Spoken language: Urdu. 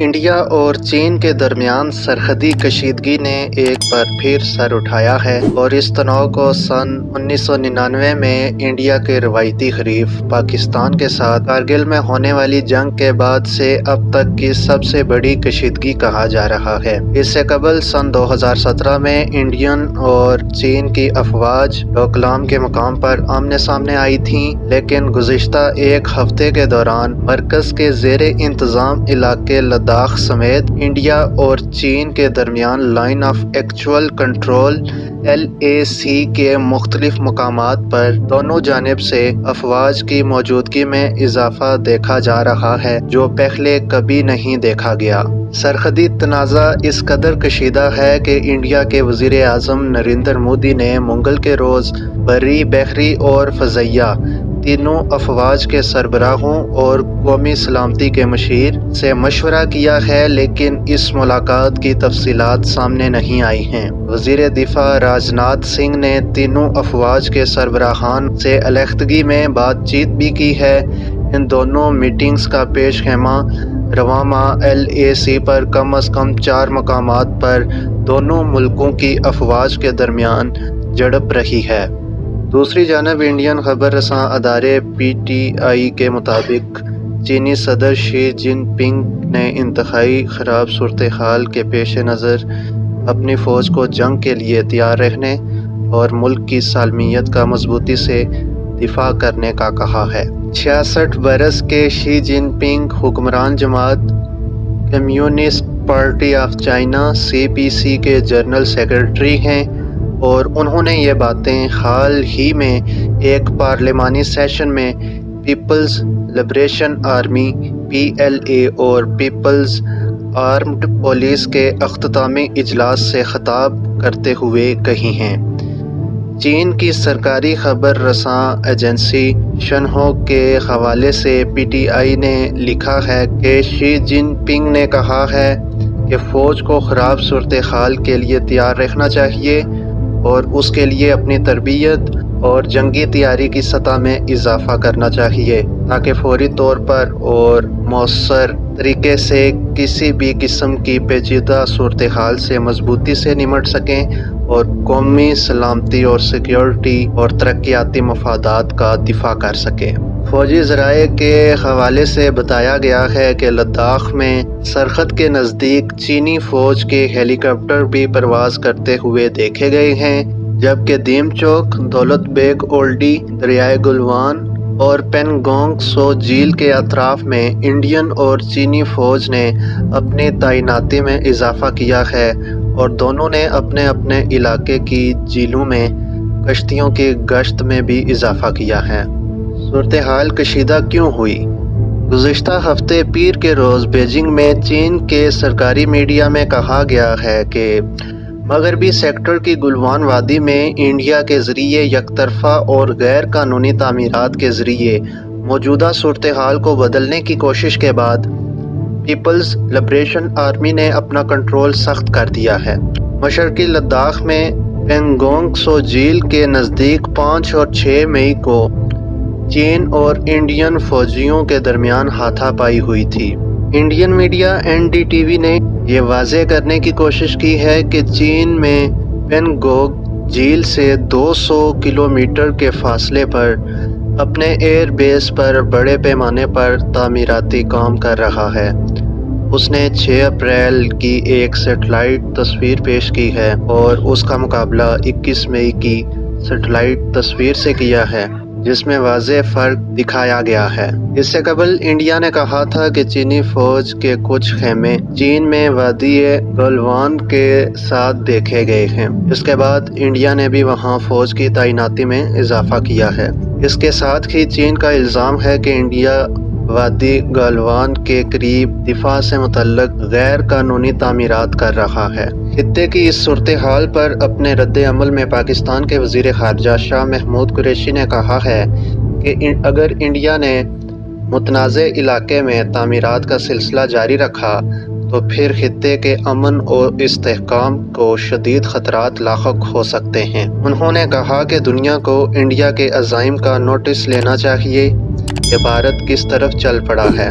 انڈیا اور چین کے درمیان سرحدی کشیدگی نے ایک بار پھر سر اٹھایا ہے اور اس تناؤ کو سن 1999 میں انڈیا کے روایتی حریف پاکستان کے ساتھ کارگل میں ہونے والی جنگ کے بعد سے اب تک کی سب سے بڑی کشیدگی کہا جا رہا ہے۔ اس سے قبل سن 2017 میں انڈین اور چین کی افواج ڈوکلام کے مقام پر آمنے سامنے آئی تھیں، لیکن گزشتہ ایک ہفتے کے دوران مرکز کے زیر انتظام علاقے لداخ سمیت انڈیا اور چین کے درمیان line of actual control LAC کے مختلف مقامات پر دونوں جانب سے افواج کی موجودگی میں اضافہ دیکھا جا رہا ہے، جو پہلے کبھی نہیں دیکھا گیا۔ سرحدی تنازع اس قدر کشیدہ ہے کہ انڈیا کے وزیر اعظم نریندر مودی نے منگل کے روز بری، بحری اور فضائیہ تینوں افواج کے سربراہوں اور قومی سلامتی کے مشیر سے مشورہ کیا ہے، لیکن اس ملاقات کی تفصیلات سامنے نہیں آئی ہیں۔ وزیر دفاع راجناتھ سنگھ نے تینوں افواج کے سربراہان سے علیحدگی میں بات چیت بھی کی ہے۔ ان دونوں میٹنگز کا پیش خیمہ رواں ماہ LAC پر کم از کم 4 مقامات پر دونوں ملکوں کی افواج کے درمیان جھڑپ رہی ہے۔ دوسری جانب انڈین خبر رساں ادارے PTI کے مطابق چینی صدر شی جن پنگ نے انتہائی خراب صورتحال کے پیش نظر اپنی فوج کو جنگ کے لیے تیار رہنے اور ملک کی سالمیت کا مضبوطی سے دفاع کرنے کا کہا ہے۔ 66 برس کے شی جن پنگ حکمران جماعت communist party of China CPC کے جنرل سیکرٹری ہیں اور انہوں نے یہ باتیں حال ہی میں ایک پارلیمانی سیشن میں پیپلز لبریشن آرمی PLA اور پیپلز آرمڈ پولیس کے اختتامی اجلاس سے خطاب کرتے ہوئے کہی ہیں۔ چین کی سرکاری خبر رساں ایجنسی شنہوا کے حوالے سے PTI نے لکھا ہے کہ شی جن پنگ نے کہا ہے کہ فوج کو خراب صورتحال کے لیے تیار رہنا چاہیے اور اس کے لیے اپنی تربیت اور جنگی تیاری کی سطح میں اضافہ کرنا چاہیے تاکہ فوری طور پر اور مؤثر طریقے سے کسی بھی قسم کی پیچیدہ صورتحال سے مضبوطی سے نمٹ سکیں اور قومی سلامتی اور سیکیورٹی اور ترقیاتی مفادات کا دفاع کر سکیں۔ فوجی ذرائع کے حوالے سے بتایا گیا ہے کہ لداخ میں سرحد کے نزدیک چینی فوج کے ہیلی کاپٹر بھی پرواز کرتے ہوئے دیکھے گئے ہیں، جبکہ دیم چوک، دولت بیگ اولڈی، دریائے گلوان اور پینگونگ سو جھیل کے اطراف میں انڈین اور چینی فوج نے اپنی تعیناتی میں اضافہ کیا ہے اور دونوں نے اپنے اپنے علاقے کی جھیلوں میں کشتیوں کی گشت میں بھی اضافہ کیا ہے۔ صورتحال کشیدہ کیوں ہوئی؟ گزشتہ ہفتے پیر کے روز بیجنگ میں چین کے سرکاری میڈیا میں کہا گیا ہے کہ مغربی سیکٹر کی گلوان وادی میں انڈیا کے ذریعے یک طرفہ اور غیر قانونی تعمیرات کے ذریعے موجودہ صورتحال کو بدلنے کی کوشش کے بعد پیپلز لبریشن آرمی نے اپنا کنٹرول سخت کر دیا ہے۔ مشرقی لداخ میں پینگونگ سو جھیل کے نزدیک 5 اور 6 مئی کو چین اور انڈین فوجیوں کے درمیان ہاتھا پائی ہوئی تھی۔ انڈین میڈیا NDTV نے یہ واضح کرنے کی کوشش کی ہے کہ چین میں پینگونگ جھیل سے 200 کلومیٹر کے فاصلے پر اپنے ایئر بیس پر بڑے پیمانے پر تعمیراتی کام کر رہا ہے۔ اس نے 6 اپریل کی ایک سیٹلائٹ تصویر پیش کی ہے اور اس کا مقابلہ 21 مئی کی سیٹلائٹ تصویر سے کیا ہے، جس میں واضح فرق دکھایا گیا ہے۔ اس سے قبل انڈیا نے کہا تھا کہ چینی فوج کے کچھ خیمے چین میں وادی گلوان کے ساتھ دیکھے گئے ہیں۔ اس کے بعد انڈیا نے بھی وہاں فوج کی تعیناتی میں اضافہ کیا ہے۔ اس کے ساتھ ہی چین کا الزام ہے کہ انڈیا وادی گلوان کے قریب دفاع سے متعلق غیر قانونی تعمیرات کر رہا ہے۔ خطے کی اس صورتحال پر اپنے رد عمل میں پاکستان کے وزیر خارجہ شاہ محمود قریشی نے کہا ہے کہ اگر انڈیا نے متنازع علاقے میں تعمیرات کا سلسلہ جاری رکھا تو پھر خطے کے امن اور استحکام کو شدید خطرات لاحق ہو سکتے ہیں۔ انہوں نے کہا کہ دنیا کو انڈیا کے عزائم کا نوٹس لینا چاہیے کہ بھارت کس طرف چل پڑا ہے۔